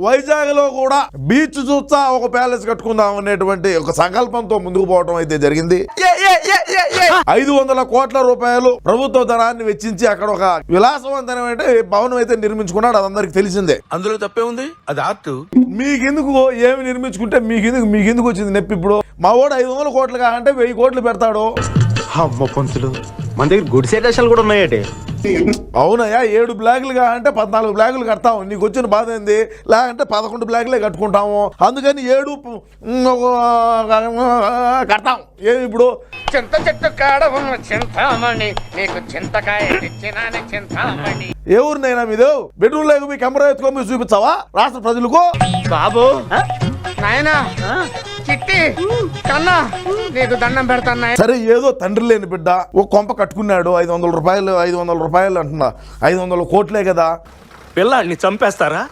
వైజాగ్ లో కూడా బీచ్ చూస్తా ఒక ప్యాలెస్ కట్టుకుందాం అనేటువంటి ఒక సంకల్పంతో ముందుకు పోవడం అయితే జరిగింది. 500 కోట్ల రూపాయలు ప్రభుత్వ ధనాన్ని వెచ్చించి అక్కడ ఒక విలాసవంతమైన భవనం అయితే నిర్మించుకున్నాడు. అది అందరికి తెలిసిందే. అందులో తప్పే ఉంది, అది ఆర్ట్. మీకెందుకు ఏమి నిర్మించుకుంటే మీకెందుకు వచ్చింది నొప్పి? ఇప్పుడు మా వాడు 500 కోట్లు కాకంటే 1000 కోట్లు పెడతాడు. అమ్మ పంతులు మన దగ్గర గుడిసే దేశాలు కూడా ఉన్నాయటి. అవునయ్యా, 7 బ్లాకులు కాకంటే 14 బ్లాకులు కడతాము. నీకు వచ్చిన బాధ ఏంది? లేకంటే 11 బ్లాకులే కట్టుకుంటాము. అందుకని 7 కడతాం. ఏమి ఇప్పుడు చింత చెట్టు కాడ ఉన్న చింతామణి నీకు చింతకాయ తెచ్చినానే చింతామణి. ఏ ఊరినైనా మీది? బెడ్రూమ్ లేక మీ కెమెరా ఎత్తుకొని మీరు చూపించావా రాష్ట్ర ప్రజలకు? బాబు నాయనా చిట్టి కన్నా నీకు దండం పెడతాను. సరే, ఏదో తండ్రి లేని బిడ్డ ఒక కొంప కట్టుకున్నాడు. 500 రూపాయలు అంటున్నా. 500 కోట్లే కదా. పిల్లాడిని చంపేస్తారా?